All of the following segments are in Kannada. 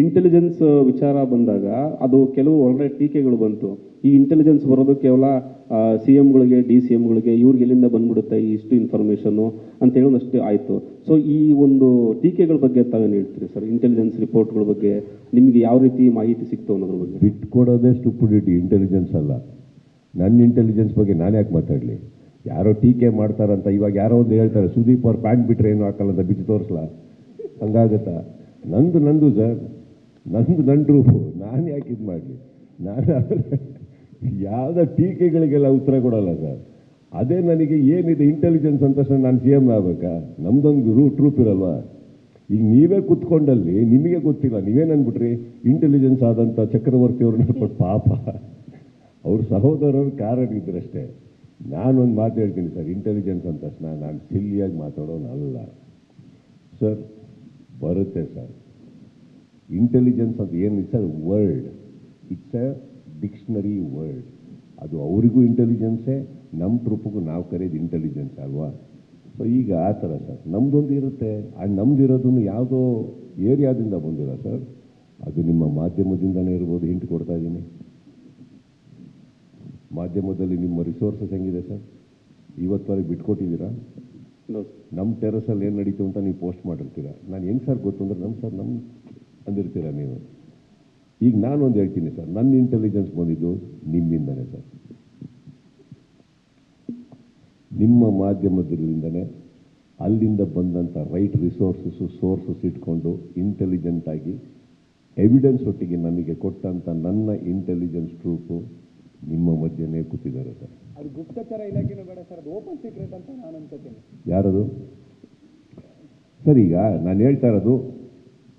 ಇಂಟೆಲಿಜೆನ್ಸ್ ವಿಚಾರ ಬಂದಾಗ ಅದು ಕೆಲವು ಒಳ್ಳೆ ಟೀಕೆಗಳು ಬಂತು. ಈ ಇಂಟೆಲಿಜೆನ್ಸ್ ಬರೋದು ಕೇವಲ ಸಿ ಎಮ್ಗಳಿಗೆ, ಡಿ ಸಿ ಎಮ್ಗಳಿಗೆ, ಇವ್ರಿಗೆ ಎಲ್ಲಿಂದ ಬಂದ್ಬಿಡುತ್ತೆ ಇಷ್ಟು ಇನ್ಫಾರ್ಮೇಷನ್ನು ಅಂತ ಹೇಳೋದಷ್ಟೇ ಆಯಿತು. ಸೊ ಈ ಒಂದು ಟೀಕೆಗಳ ಬಗ್ಗೆ ತಾವೇನು ಹೇಳ್ತೀರಿ ಸರ್? ಇಂಟೆಲಿಜೆನ್ಸ್ ರಿಪೋರ್ಟ್ಗಳ ಬಗ್ಗೆ ನಿಮಗೆ ಯಾವ ರೀತಿ ಮಾಹಿತಿ ಸಿಕ್ತು ಅನ್ನೋದ್ರ ಬಗ್ಗೆ? ಬಿಟ್ಕೊಡೋದೇ ಸ್ಟುಪಿಡಿಟಿ, ಇಂಟೆಲಿಜೆನ್ಸ್ ಅಲ್ಲ. ನನ್ನ ಇಂಟೆಲಿಜೆನ್ಸ್ ಬಗ್ಗೆ ನಾನು ಯಾಕೆ ಮಾತಾಡಲಿ? ಯಾರೋ ಟೀಕೆ ಮಾಡ್ತಾರಂತ ಇವಾಗ ಯಾರೋ ಒಂದು ಹೇಳ್ತಾರೆ, ಸುದೀಪ್ ಅವ್ರು ಪ್ಯಾಂಟ್ ಬಿಟ್ಟರೆ ಏನೂ ಹಾಕಲ್ಲ ಅಂತ ಬಿಚ್ಚಿ ತೋರಿಸ್ಲಾ? ಹಂಗಾಗತ್ತಾ? ನಂದು ಸರ್, ನನ್ನ ರೂಪು, ನಾನು ಯಾಕೆ ಇದು ಮಾಡಲಿ? ನಾನು ಯಾವುದೋ ಟೀಕೆಗಳಿಗೆಲ್ಲ ಉತ್ತರ ಕೊಡೋಲ್ಲ ಸರ್. ಅದೇ ನನಗೆ ಏನಿದೆ ಇಂಟೆಲಿಜೆನ್ಸ್ ಅಂತ ತಕ್ಷಣ ನಾನು ಸಿ ಎಮ್ ಆಗಬೇಕಾ? ನಮ್ಮದೊಂದು ಟ್ರೂಪ್ ಇರಲ್ವಾ? ಈಗ ನೀವೇ ಕುತ್ಕೊಂಡಲ್ಲಿ ನಿಮಗೆ ಗೊತ್ತಿಲ್ಲ, ನೀವೇನು ಅಂದ್ಬಿಟ್ರಿ ಇಂಟೆಲಿಜೆನ್ಸ್ ಆದಂಥ ಚಕ್ರವರ್ತಿ ಅವ್ರನ್ನ ಕೊಟ್ಟು ಪಾಪ ಅವ್ರ ಸಹೋದರರು ಕಾರಣ ಇದ್ರಷ್ಟೇ. ನಾನೊಂದು ಮಾತು ಹೇಳ್ತೀನಿ ಸರ್, ಇಂಟೆಲಿಜೆನ್ಸ್ ಅಂತ ತಕ್ಷಣ ನಾನು ಸಿಲ್ಲಿಯಾಗಿ ಮಾತಾಡೋನಲ್ಲ ಸರ್. ಬರುತ್ತೆ ಸರ್, ಇಂಟೆಲಿಜೆನ್ಸ್ ಅಂತ ಏನಿದೆ sir, word, it's A dictionary word. ಅದು ಅವರಿಗೂ ಇಂಟೆಲಿಜೆನ್ಸೇ, ನಮ್ಮ ಟ್ರೂಪಿಗೂ ನಾವು ಕರೆಯೋದು ಇಂಟೆಲಿಜೆನ್ಸ್ ಅಲ್ವಾ? ಸೊ ಈಗ ಆ ಥರ ಸರ್ ನಮ್ಮದೊಂದು ಇರುತ್ತೆ. ಆ್ಯಂಡ್ ನಮ್ಮದಿರೋದನ್ನು ಯಾವುದೋ ಏರಿಯಾದಿಂದ ಬಂದಿಲ್ಲ ಸರ್, ಅದು ನಿಮ್ಮ ಮಾಧ್ಯಮದಿಂದನೇ ಇರ್ಬೋದು. ಹಿಂಟ್ ಕೊಡ್ತಾ ಇದ್ದೀನಿ. ಮಾಧ್ಯಮದಲ್ಲಿ ನಿಮ್ಮ ರಿಸೋರ್ಸಸ್ ಹೆಂಗಿದೆ ಸರ್? ಇವತ್ತವರೆಗೆ ಬಿಟ್ಕೊಟ್ಟಿದ್ದೀರಾ? ನಮ್ಮ ಟೆರಸಲ್ಲಿ ಏನು ನಡೀತು ಅಂತ ನೀವು ಪೋಸ್ಟ್ ಮಾಡಿರ್ತೀರ. ನಾನು ಹೆಂಗೆ ಸರ್ ಗೊತ್ತು ಅಂದರೆ ನಮ್ಮ ಅಂದಿರ್ತೀರ ನೀವು. ಈಗ ನಾನೊಂದು ಹೇಳ್ತೀನಿ ಸರ್, ನನ್ನ ಇಂಟೆಲಿಜೆನ್ಸ್ ಬಂದಿದ್ದು ನಿಮ್ಮಿಂದನೇ ಸರ್, ನಿಮ್ಮ ಮಾಧ್ಯಮದಿಂದನೇ. ಅಲ್ಲಿಂದ ಬಂದಂಥ ರೈಟ್ ಸೋರ್ಸಸ್ ಇಟ್ಕೊಂಡು ಇಂಟೆಲಿಜೆಂಟಾಗಿ ಎವಿಡೆನ್ಸ್ ಒಟ್ಟಿಗೆ ನನಗೆ ಕೊಟ್ಟಂಥ ನನ್ನ ಇಂಟೆಲಿಜೆನ್ಸ್ ಟ್ರೂಪು ನಿಮ್ಮ ಮಧ್ಯೆನೇ ಕೂತಿದ್ದಾರೆ ಸರ್. ಅದು ಗುಪ್ತಚರ ಇಲಾಖೆನೂ ಬೇಡ ಸರ್, ಅದು ಓಪನ್ ಸೀಕ್ರೆಟ್ ಅಂತ ನಾನು ಅನ್ಕೋತೀನಿ. ಯಾರದು ಸರ್? ಈಗ ನಾನು ಹೇಳ್ತಾ ಇರೋದು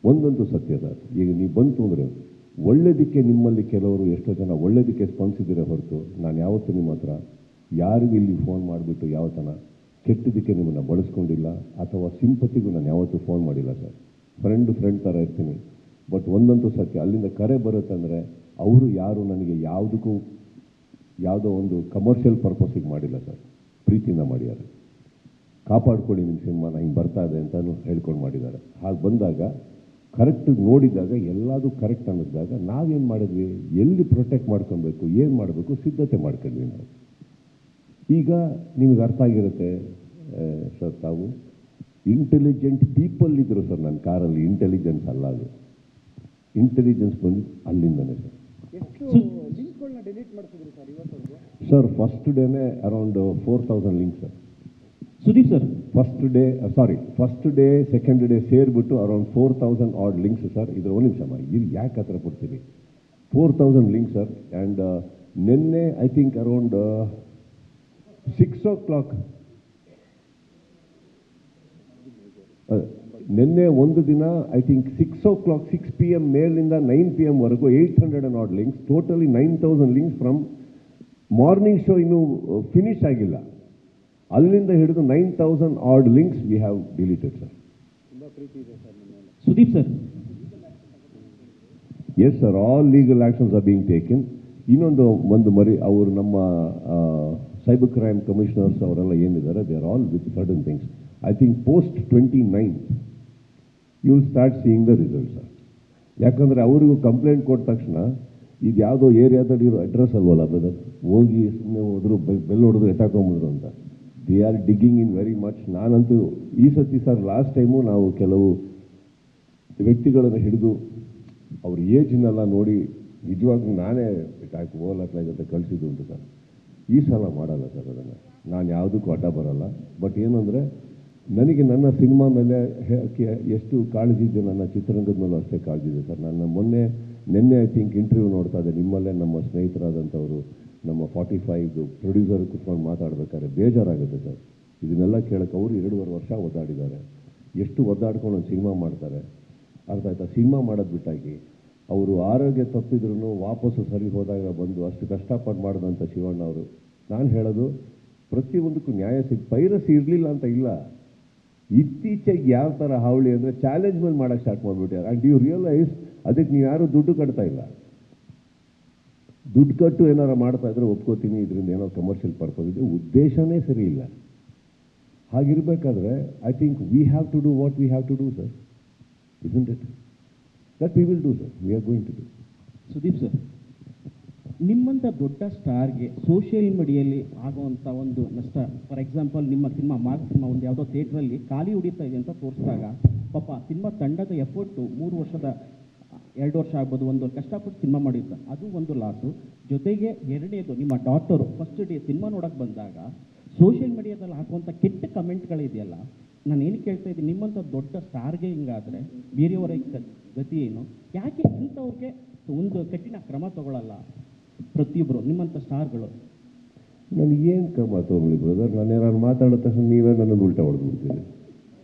ಒಂದಂತೂ ಸತ್ಯ ಸರ್. ಈಗ ನೀವು ಬಂತು ಅಂದರೆ ಒಳ್ಳೆಯದಕ್ಕೆ ನಿಮ್ಮಲ್ಲಿ ಕೆಲವರು ಎಷ್ಟೋ ಜನ ಒಳ್ಳೆಯದಕ್ಕೆ ಸ್ಪಂದಿಸಿದ್ದೀರ ಹೊರತು ನಾನು ಯಾವತ್ತೂ ನಿಮ್ಮ ಹತ್ರ ಯಾರಿಗೂ ಇಲ್ಲಿ ಫೋನ್ ಮಾಡಿಬಿಟ್ಟು ಯಾವತ್ತನ ಕೆಟ್ಟದಕ್ಕೆ ನಿಮ್ಮನ್ನು ಬಳಸ್ಕೊಂಡಿಲ್ಲ, ಅಥವಾ ಸಿಂಪತಿಗೂ ನಾನು ಯಾವತ್ತೂ ಫೋನ್ ಮಾಡಿಲ್ಲ ಸರ್. ಫ್ರೆಂಡ್ ಥರ ಇರ್ತೀನಿ. ಬಟ್ ಒಂದಂತೂ ಸತ್ಯ, ಅಲ್ಲಿಂದ ಕರೆ ಬರುತ್ತಂದರೆ ಅವರು ಯಾರು ನನಗೆ ಯಾವುದೋ ಒಂದು ಕಮರ್ಷಿಯಲ್ ಪರ್ಪಸ್ಸಿಗೆ ಮಾಡಿಲ್ಲ ಸರ್, ಪ್ರೀತಿಯಿಂದ ಮಾಡಿದ್ದಾರೆ. ಕಾಪಾಡ್ಕೊಳ್ಳಿ ನಿಮ್ಮ ಸಿನಿಮಾನ, ಹಿಂಗೆ ಬರ್ತಾ ಇದೆ ಅಂತಲೂ ಹೇಳ್ಕೊಂಡು ಮಾಡಿದ್ದಾರೆ. ಹಾಗೆ ಬಂದಾಗ ಕರೆಕ್ಟ್ ನೋಡಿದಾಗ ಎಲ್ಲದೂ ಕರೆಕ್ಟ್ ಅನ್ನಿಸಿದಾಗ ನಾವೇನು ಮಾಡಿದ್ವಿ, ಎಲ್ಲಿ ಪ್ರೊಟೆಕ್ಟ್ ಮಾಡ್ಕೊಬೇಕು, ಏನು ಮಾಡಬೇಕು ಸಿದ್ಧತೆ ಮಾಡ್ಕೊಂಡ್ವಿ ನಾವು. ಈಗ ನಿಮಗೆ ಅರ್ಥ ಆಗಿರುತ್ತೆ ಸರ್, ತಾವು ಇಂಟೆಲಿಜೆಂಟ್ ಪೀಪಲ್ ಇದ್ದರು ಸರ್ ನನ್ನ ಕಾರಲ್ಲಿ. ಇಂಟೆಲಿಜೆನ್ಸ್ ಅಲ್ಲ, ಅದು ಇಂಟೆಲಿಜೆನ್ಸ್ ಬಂದು ಅಲ್ಲಿಂದನೇ ಸರ್. ಲಿಂಕ್ಗಳನ್ನ ಡಿಲೀಟ್ ಮಾಡಿಸಿದ್ರಿ ಸರ್ ಇವತ್ತವರೆಗೂ? ಸರ್ ಫಸ್ಟ್ ಡೇನೇ around 4000 links sir. Sudeep sir, first day second day ಸೇರಿಬಿಟ್ಟು ಅರೌಂಡ್ 4000 ಆಡ್ ಲಿಂಕ್ಸ್ ಸರ್. ಇದ್ರ ಒಂದು ನಿಮಿಷ ಇಲ್ಲಿ ಯಾಕೆ ಹತ್ರ ಕೊಡ್ತೀವಿ, 4000 ಲಿಂಕ್ಸ್ ಸರ್. ಆ್ಯಂಡ್ ನಿನ್ನೆ ಐ ಥಿಂಕ್ ಅರೌಂಡ್ 6 o'clock, ನಿನ್ನೆ ಒಂದು ದಿನ ಐ ಥಿಂಕ್ 6 o'clock 6 PM ಮೇಲಿಂದ 9 PM ವರೆಗೂ 800 and odd links, totally 9000 links from morning show. ಇನ್ನೂ ಫಿನಿಶ್ ಆಗಿಲ್ಲ, ಅಲ್ಲಿಂದ ಹಿಡಿದು 9000 odd links we have deleted sir. ತುಂಬ ಪ್ರೀತಿ ಇದೆ ಸರ್ ನಿಮ್ಮ ಮೇಲೆ. Sudeep sir, yes sir, all legal actions are being taken. ಇನ್ನೊಂದು ಅವರು ನಮ್ಮ ಸೈಬರ್ ಕ್ರೈಮ್ ಕಮಿಷನರ್ಸ್ ಅವರೆಲ್ಲ ಏನಿದ್ದಾರೆ, they are all with certain things. I think post 29th you will start seeing the results sir. ಯಾಕಂದರೆ ಅವರಿಗೂ ಕಂಪ್ಲೇಂಟ್ ಕೊಟ್ಟ ತಕ್ಷಣ ಇದು ಯಾವುದೋ ಏರಿಯಾದಲ್ಲಿ ಇರೋ ಅಡ್ರೆಸ್ ಅಲ್ವಲ್ಲ ಬ್ರದರ್, ಹೋಗಿ ಸುಮ್ಮನೆ ಹೋದ್ರು ಬೆಲ್ ಹೊಡೆದು ಎತ್ತಾಕೊಂಬಿದ್ರು ಅಂತ. They are digging in very much. ನಾನಂತೂ ಈ ಸತಿ ಸರ್, ಲಾಸ್ಟ್ ಟೈಮು ನಾವು ಕೆಲವು ವ್ಯಕ್ತಿಗಳನ್ನು ಹಿಡಿದು ಅವ್ರ ಏಜ್ನೆಲ್ಲ ನೋಡಿ ನಿಜವಾಗ್ಲೂ ನಾನೇ ಹೋಗ್ಲಾಗ್ಲಾಗಂತ ಕಳಿಸಿದ್ದು ಉಂಟು ಸರ್. ಈ ಸಲ ಮಾಡಲ್ಲ ಸರ್ ಅದನ್ನು, ನಾನು ಯಾವುದಕ್ಕೂ ಅಡ್ಡ ಬರಲ್ಲ. ಬಟ್ ಏನಂದರೆ ನನಗೆ ನನ್ನ ಸಿನಿಮಾ ಮೇಲೆ ಎಷ್ಟು ಕಾಳಜಿ ಇದೆ, ನನ್ನ ಚಿತ್ರರಂಗದ ಮೇಲೂ ಅಷ್ಟೇ ಕಾಳಜಿ ಇದೆ ಸರ್. ನಾನು ನಿನ್ನೆ ಐ ಥಿಂಕ್ ಇಂಟರ್ವ್ಯೂ ನೋಡ್ತಾ ಇದ್ದೆ, ನಿಮ್ಮಲ್ಲೇ ನಮ್ಮ ಸ್ನೇಹಿತರಾದಂಥವರು ನಮ್ಮ 45 ಪ್ರೊಡ್ಯೂಸರ್ ಕುತ್ಕೊಂಡು ಮಾತಾಡ್ಬೇಕಾದ್ರೆ ಬೇಜಾರಾಗುತ್ತೆ ಸರ್. ಇದನ್ನೆಲ್ಲ ಕೇಳೋಕ್ಕೆ ಅವರು 2.5 ವರ್ಷ ಒದ್ದಾಡಿದ್ದಾರೆ. ಎಷ್ಟು ಒದ್ದಾಡ್ಕೊಂಡು ಒಂದು ಸಿನಿಮಾ ಮಾಡ್ತಾರೆ, ಅರ್ಥ ಆಯ್ತಾ? ಸಿನಿಮಾ ಮಾಡೋದು ಬಿಟ್ಟಾಗಿ ಅವರು ಆರೋಗ್ಯ ತಪ್ಪಿದ್ರೂ ವಾಪಸ್ಸು ಸರಿ ಹೋದಾಗ ಬಂದು ಅಷ್ಟು ಕಷ್ಟಪಟ್ಟು ಮಾಡಿದಂಥ ಶಿವಣ್ಣ ಅವರು. ನಾನು ಹೇಳೋದು ಪ್ರತಿಯೊಂದಕ್ಕೂ ನ್ಯಾಯ ಪೈರಸಿ ಇರಲಿಲ್ಲ ಅಂತ ಇಲ್ಲ. ಇತ್ತೀಚೆಗೆ ಯಾವ ಥರ ಹಾವಳಿ ಅಂದರೆ ಚಾಲೆಂಜ್ ಮೇಲೆ ಮಾಡೋಕ್ಕೆ ಸ್ಟಾರ್ಟ್ ಮಾಡಿಬಿಟ್ಟಾರೆ. ಆ್ಯಂಡ್ ಯು ರಿಯಲೈಸ್ ಅದಕ್ಕೆ ನೀವು ಯಾರೂ ದುಡ್ಡು ಕಟ್ತಾ ಇಲ್ಲ. ದುಡ್ಡು ಕಟ್ಟು ಏನಾರು ಮಾಡ್ತಾ ಇದ್ರೆ ಒಪ್ಕೋತೀನಿ, ಇದರಿಂದ ಏನೋ ಕಮರ್ಷಿಯಲ್ ಪರ್ಪಸ್ ಇದೆ, ಉದ್ದೇಶನೇ ಸರಿ ಇಲ್ಲ. ಹಾಗಿರಬೇಕಾದ್ರೆ I think we have to do what we have to do sir, isn't it? That we will do sir, we are going to do. Sudeep sir, ನಿಮ್ಮಂಥ ದೊಡ್ಡ ಸ್ಟಾರ್ಗೆ ಸೋಷಿಯಲ್ ಮೀಡಿಯಲ್ಲಿ ಆಗುವಂಥ ಒಂದು ನಷ್ಟ, ಫಾರ್ ಎಕ್ಸಾಂಪಲ್ ನಿಮ್ಮ ಸಿನಿಮಾ ಮಾರ್ಕ್ ಸಿನಿಮಾ ಒಂದು ಯಾವುದೋ ಥಿಯೇಟ್ರಲ್ಲಿ ಖಾಲಿ ಹೊಡಿತಾ ಇದೆ ಅಂತ ತೋರಿಸಿದಾಗ ಪಾಪ ಸಿನಿಮಾ ತಂಡದ ಎಫರ್ಟು 2 ವರ್ಷ ಆಗ್ಬೋದು, 1 ವರ್ಷ ಕಷ್ಟಪಟ್ಟು ಸಿನಿಮಾ ಮಾಡಿರ್ತಾರೆ, ಅದು ಒಂದು ಲಾಸು. ಜೊತೆಗೆ ಎರಡನೇದು, ನಿಮ್ಮ ಡಾಟರು ಫಸ್ಟ್ ಡೇ ಸಿನಿಮಾ ನೋಡೋಕ್ಕೆ ಬಂದಾಗ ಸೋಷಿಯಲ್ ಮೀಡಿಯಾದಲ್ಲಿ ಹಾಕುವಂಥ ಕೆಟ್ಟ ಕಮೆಂಟ್ಗಳಿದೆಯಲ್ಲ, ನಾನು ಏನು ಕೇಳ್ತಾ ಇದ್ದೀನಿ, ನಿಮ್ಮಂಥ ದೊಡ್ಡ ಸ್ಟಾರ್ಗೆ ಹಿಂಗಾದರೆ ಬೇರೆಯವರ ಗತಿ ಏನು? ಯಾಕೆ ಇಂಥವ್ರಿಗೆ ಒಂದು ಕಠಿಣ ಕ್ರಮ ತಗೊಳ್ಳಲ್ಲ ಪ್ರತಿಯೊಬ್ಬರು ನಿಮ್ಮಂಥ ಸ್ಟಾರ್ಗಳು? ನನಗೇನು ಕ್ರಮ ತೊಗೊಳ್ಳಿ ಬ್ರದರ್, ನಾನೇನಾದ್ರು ಮಾತಾಡಿದ ತಕ್ಷಣ ನೀವೇ ನನ್ನನ್ನು ಉಲ್ಟಾ ಹೊಡೆದ್ಬಿಡ್ತೀರಿ.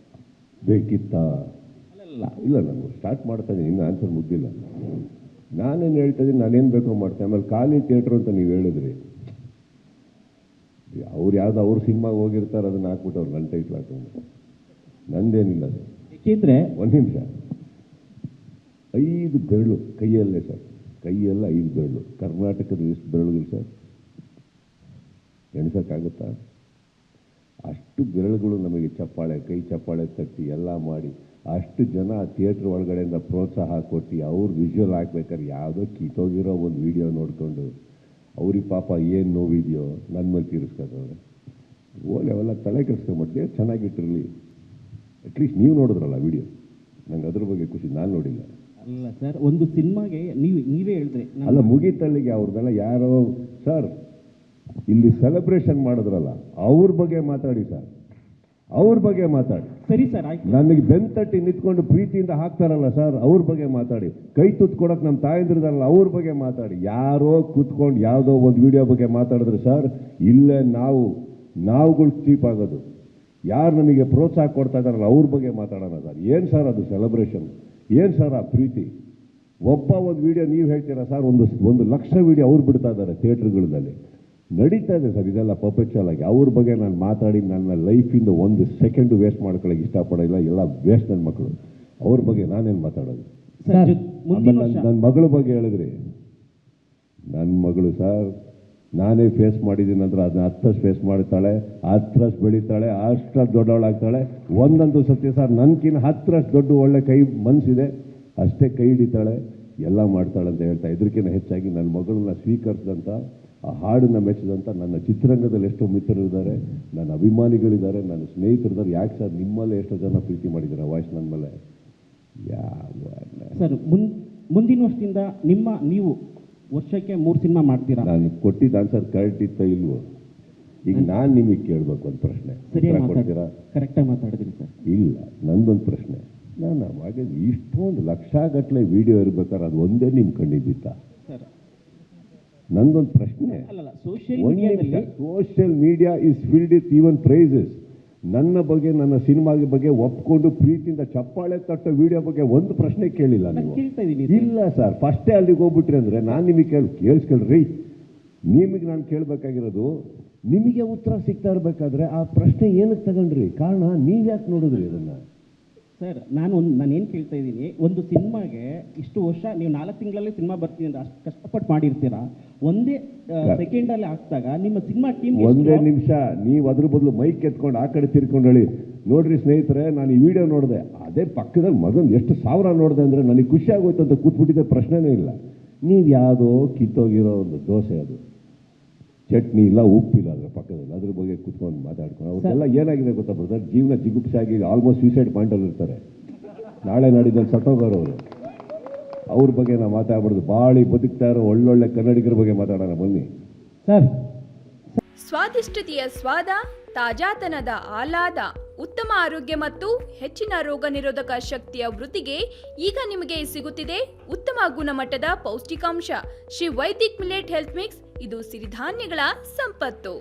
ಬೇಕಿತ್ತಾ? ಇಲ್ಲ, ನಾನು ಸ್ಟಾರ್ಟ್ ಮಾಡ್ತಾ ಇದ್ದೀನಿ, ಇನ್ನೂ ಆನ್ಸರ್ ಮುಗ್ದಿಲ್ಲ. ನಾನೇನು ಹೇಳ್ತಾ ಇದ್ದೀನಿ, ನಾನೇನು ಬೇಕೋ ಮಾಡ್ತೇನೆ. ಆಮೇಲೆ ಖಾಲಿ ಥಿಯೇಟ್ರು ಅಂತ ನೀವು ಹೇಳಿದ್ರಿ, ಅವ್ರು ಯಾವುದೋ ಅವ್ರ ಸಿನಿಮಾಗೆ ಹೋಗಿರ್ತಾರೆ, ಅದನ್ನು ಹಾಕ್ಬಿಟ್ಟು ಅವ್ರು ನನ್ನ ಟೈಟ್ಲ್ ಹಾಕೊಂಡು, ನಂದೇನಿಲ್ಲ ಅದು. ಏಕೆಂದರೆ ಒಂದು ನಿಮಿಷ, 5 ಬೆರಳು ಕೈಯಲ್ಲೇ ಸರ್, ಕೈಯೆಲ್ಲ 5 ಬೆರಳು. ಕರ್ನಾಟಕದ ಎಷ್ಟು ಬೆರಳುಗಳು ಸರ್ ಎಣಿಸೋಕ್ಕಾಗುತ್ತಾ? ಅಷ್ಟು ಬೆರಳುಗಳು ನಮಗೆ ಚಪ್ಪಾಳೆ, ಕೈ ಚಪ್ಪಾಳೆ ತಟ್ಟಿ ಎಲ್ಲ ಮಾಡಿ, ಅಷ್ಟು ಜನ ಥಿಯೇಟ್ರ್ ಒಳಗಡೆಯಿಂದ ಪ್ರೋತ್ಸಾಹ ಕೊಟ್ಟು ಅವ್ರು ವಿಜುವಲ್ ಹಾಕ್ಬೇಕಾದ್ರೆ ಯಾವುದೋ ಕಿತ್ತೋಗಿರೋ ಒಂದು ವಿಡಿಯೋ ನೋಡಿಕೊಂಡು ಅವ್ರಿಗೆ ಪಾಪ ಏನು ನೋವಿದೆಯೋ ನನ್ನ ಮೇಲೆ ತೀರಿಸ್ಕೊತವ್ರೆ. ಓಲೆ ಅವೆಲ್ಲ ತಲೆ ಕೆಡಿಸ್ಕೊಂಬಿಟ್ಟು ಚೆನ್ನಾಗಿಟ್ಟಿರಲಿ. ಅಟ್ಲೀಸ್ಟ್ ನೀವು ನೋಡಿದ್ರಲ್ಲ ವಿಡಿಯೋ, ನಂಗೆ ಅದ್ರ ಬಗ್ಗೆ ಖುಷಿ, ನಾನು ನೋಡಿಲ್ಲ. ಅಲ್ಲ ಸರ್, ಒಂದು ಸಿನಿಮಾಗೆ ನೀವೇ ಹೇಳಿದ್ರಿ. ಅಲ್ಲ, ಮುಗೀತಲ್ಲಿಗೆ ಅವ್ರದ್ದೆಲ್ಲ ಯಾರೋ ಸರ್ ಇಲ್ಲಿ ಸೆಲೆಬ್ರೇಷನ್ ಮಾಡಿದ್ರಲ್ಲ, ಅವ್ರ ಬಗ್ಗೆ ಮಾತಾಡಿ ಸರ್, ಅವ್ರ ಬಗ್ಗೆ ಮಾತಾಡಿ. ಸರಿ ಸರ್, ಆಯ್ತು. ನನಗೆ ಬೆಂತಟ್ಟಿ ನಿಂತ್ಕೊಂಡು ಪ್ರೀತಿಯಿಂದ ಹಾಕ್ತಾರಲ್ಲ ಸರ್, ಅವ್ರ ಬಗ್ಗೆ ಮಾತಾಡಿ. ಕೈ ತುತ್ಕೊಡಕ್ಕೆ ನಮ್ಮ ತಾಯಂದ್ರದಲ್ಲ, ಅವ್ರ ಬಗ್ಗೆ ಮಾತಾಡಿ. ಯಾರೋ ಕೂತ್ಕೊಂಡು ಯಾವುದೋ ಒಂದು ವಿಡಿಯೋ ಬಗ್ಗೆ ಮಾತಾಡಿದ್ರೆ ಸರ್, ಇಲ್ಲೇ ನಾವುಗಳು ಚೀಪ್ ಆಗೋದು. ಯಾರು ನಮಗೆ ಪ್ರೋತ್ಸಾಹ ಕೊಡ್ತಾ ಇದ್ದಾರಲ್ಲ ಅವ್ರ ಬಗ್ಗೆ ಮಾತಾಡೋಣ ಸರ್. ಏನು ಸರ್ ಅದು ಸೆಲೆಬ್ರೇಷನ್? ಏನು ಸರ್ ಆ ಪ್ರೀತಿ? ಒಬ್ಬ ಒಂದು ವಿಡಿಯೋ ನೀವು ಹೇಳ್ತೀರಾ ಸರ್, 1,00,000 ವಿಡಿಯೋ ಅವ್ರು ಬಿಡ್ತಾ ಇದ್ದಾರೆ ಥಿಯೇಟ್ರ್ಗಳಲ್ಲಿ. ನಡೀತಾ ಇದೆ ಸರ್ ಇದೆಲ್ಲ ಪರ್ಪೆಚುವಲ್ ಆಗಿ. ಅವ್ರ ಬಗ್ಗೆ ನಾನು ಮಾತಾಡಿ ನನ್ನ ಲೈಫಿಂದ 1 ಸೆಕೆಂಡು ವೇಸ್ಟ್ ಮಾಡ್ಕೊಳ್ಳೋಕೆ ಇಷ್ಟಪಡೋಲ್ಲ. ಎಲ್ಲ ವೇಸ್ಟ್ ನನ್ನ ಮಕ್ಕಳು. ಅವ್ರ ಬಗ್ಗೆ ನಾನೇನು ಮಾತಾಡೋದು? ನನ್ನ ಮಗಳ ಬಗ್ಗೆ ಹೇಳಿದ್ರಿ, ನನ್ನ ಮಗಳು ಸರ್ ನಾನೇ ಫೇಸ್ ಮಾಡಿದ್ದೀನಿ ಅಂದ್ರೆ ಅದನ್ನ 10 ಫೇಸ್ ಮಾಡ್ತಾಳೆ, 10 ಬೆಳೀತಾಳೆ, 10 ದೊಡ್ಡವಳಾಗ್ತಾಳೆ. ಒಂದಂತೂ ಸತ್ಯ ಸರ್, ನನ್ಕಿನ್ನ 10 ದೊಡ್ಡ ಒಳ್ಳೆ ಕೈ ಮನಸ್ಸಿದೆ, ಅಷ್ಟೇ ಕೈ ಹಿಡಿತಾಳೆ, ಎಲ್ಲ ಮಾಡ್ತಾಳೆ ಅಂತ ಹೇಳ್ತಾ. ಇದಕ್ಕಿಂತ ಹೆಚ್ಚಾಗಿ ನನ್ನ ಮಗಳನ್ನ ಸ್ವೀಕರಿಸಿದಂಥ, ಆ ಹಾಡನ್ನು ಮೆಚ್ಚಿದಂಥ ನನ್ನ ಚಿತ್ರರಂಗದಲ್ಲಿ ಎಷ್ಟೋ ಮಿತ್ರರಿದ್ದಾರೆ, ನನ್ನ ಅಭಿಮಾನಿಗಳಿದ್ದಾರೆ, ನನ್ನ ಸ್ನೇಹಿತರಿದ್ದಾರೆ. ಯಾಕೆ ಸರ್ ನಿಮ್ಮಲ್ಲೇ ಎಷ್ಟೋ ಜನ ಪ್ರೀತಿ ಮಾಡಿದ್ದಾರೆ ವಾಯ್ಸ್ ನನ್ನ ಮೇಲೆ? ಸರ್, ಮುಂದಿನ ವರ್ಷದಿಂದ ನೀವು ವರ್ಷಕ್ಕೆ 3 ಸಿನಿಮಾ ಮಾಡ್ತೀರಾ? ನಾನು ಕೊಟ್ಟಿದ್ದ ಆನ್ಸರ್ ಕರೆಕ್ಟ್ ಇತ್ತ ಇಲ್ವೋ? ಈಗ ನಾನು ನಿಮಗೆ ಕೇಳಬೇಕು ಒಂದು ಪ್ರಶ್ನೆ, ಕೊಡ್ತೀರಾ? ಕರೆಕ್ಟಾಗಿ ಮಾತಾಡಿದ್ರಿ ಸರ್. ಇಲ್ಲ, ನಂದೊಂದು ಪ್ರಶ್ನೆ. ನಾನು ಅವಾಗ ಇಷ್ಟೊಂದು ಲಕ್ಷಗಟ್ಟಲೆ ವಿಡಿಯೋ ಇರ್ಬೇಕಾದ್ರೆ ಅದು ಒಂದೇ ನಿಮ್ಮ ಕಣ್ಣಿಗೆ ಬಿತ್ತಾ ಸರ್? ನಂದೊಂದು ಪ್ರಶ್ನೆ. Social media is filled with even praises. ನನ್ನ ಬಗ್ಗೆ, ನನ್ನ ಸಿನಿಮಾಗೆ ಬಗ್ಗೆ ಒಪ್ಕೊಂಡು ಪ್ರೀತಿಯಿಂದ ಚಪ್ಪಾಳೆ ತಟ್ಟೋ ವಿಡಿಯೋ ಬಗ್ಗೆ ಒಂದು ಪ್ರಶ್ನೆ ಕೇಳಿಲ್ಲ ನೀವು. ಇಲ್ಲ ಸರ್, ಫಸ್ಟೇ ಅಲ್ಲಿಗೆ ಹೋಗ್ಬಿಟ್ರಿ ಅಂದರೆ ನಾನು ನಿಮಗೆ ಕೇಳಿಸ್ಕೊಳ್ರಿ. ನಿಮಗೆ ನಾನು ಕೇಳಬೇಕಾಗಿರೋದು, ನಿಮಗೆ ಉತ್ತರ ಸಿಗ್ತಾ ಇರಬೇಕಾದ್ರೆ ಆ ಪ್ರಶ್ನೆ ಏನಕ್ಕೆ ತಗೊಂಡ್ರಿ? ಕಾರಣ ನೀವು ಯಾಕೆ ನೋಡಿದ್ರಿ ಅದನ್ನು? ಸರ್, ನಾನೇನು ಕೇಳ್ತಾ ಇದ್ದೀನಿ, ಒಂದು ಸಿನಿಮಾಗೆ ಇಷ್ಟು ವರ್ಷ ನೀವು 4 ತಿಂಗಳಲ್ಲಿ ಸಿನಿಮಾ ಬರ್ತೀನಿ ಅಂತ ಅಷ್ಟು ಕಷ್ಟಪಟ್ಟು ಮಾಡಿರ್ತೀರಾ, ಒಂದೇ ಸೆಕೆಂಡಲ್ಲಿ ಹಾಕ್ದಾಗ ನಿಮ್ಮ ಸಿನಿಮಾ ಟೀಮ್ ಒಂದೇ ನಿಮಿಷ ನೀವು ಅದ್ರ ಬದಲು ಮೈಕ್ ಎತ್ಕೊಂಡು ಆ ಕಡೆ ತಿರ್ಕೊಂಡು ಹೇಳಿ, ನೋಡ್ರಿ ಸ್ನೇಹಿತರೆ ನಾನು ಈ ವಿಡಿಯೋ ನೋಡಿದೆ, ಅದೇ ಪಕ್ಕದಲ್ಲಿ ಮಗನ್ ಎಷ್ಟು 1000 ನೋಡಿದೆ ಅಂದರೆ ನನಗೆ ಖುಷಿ ಆಗೋಯ್ತು ಅಂತ ಕೂತ್ಬಿಟ್ಟಿದ್ದೆ, ಪ್ರಶ್ನೆನೇ ಇಲ್ಲ. ನೀವು ಯಾವುದೋ ಕಿತ್ತೋಗಿರೋ ಒಂದು ದೋಸೆ, ಅದು ಚಟ್ನಿ ಇಲ್ಲ, ಉಪ್ಪಿಲ್ಲ ಅದರ ಪಕ್ಕದಲ್ಲಿ, ಅದ್ರ ಬಗ್ಗೆ ಕೂತ್ಕೊಂಡು ಮಾತಾಡ್ಕೊಂಡು ಅವ್ರಿಗೆಲ್ಲ ಏನಾಗಿದೆ ಗೊತ್ತಾ ಬ್ರದರ್? ಜೀವನ ಜಿಗುಪ್ಸಾಗಿ ಆಲ್ಮೋಸ್ಟ್ ಸೂಸೈಡ್ ಪಾಯಿಂಟಲ್ಲಿ ಇರ್ತಾರೆ. ನಾಳೆ ನಾಡಿದ್ದಲ್ಲಿ ಸತ್ತೋಗೋರವರು. ಅವ್ರ ಬಗ್ಗೆ ನಾವು ಮಾತಾಡ್ಬಾರ್ದು. ಬಾಳಿ ಬದುಕ್ತಾ ಇರೋ ಒಳ್ಳೊಳ್ಳೆ ಕನ್ನಡಿಗರ ಬಗ್ಗೆ ಮಾತಾಡೋಣ ಬನ್ನಿ ಸರ್. ಸ್ವಾದಿಷ್ಟತೆಯ ಸ್ವಾದ, ತಾಜಾತನದ ಆಹ್ಲಾದ, ಉತ್ತಮ ಆರೋಗ್ಯ ಮತ್ತು ಹೆಚ್ಚಿನ ರೋಗ ನಿರೋಧಕ ಶಕ್ತಿಯ ವೃದ್ಧಿಗೆ ಈಗ ನಿಮಗೆ ಸಿಗುತ್ತಿದೆ ಉತ್ತಮ ಗುಣಮಟ್ಟದ ಪೌಷ್ಟಿಕಾಂಶ Shri Vaidik millet health mix. ಇದು ಸಿರಿಧಾನ್ಯಗಳ ಸಂಪತ್ತು.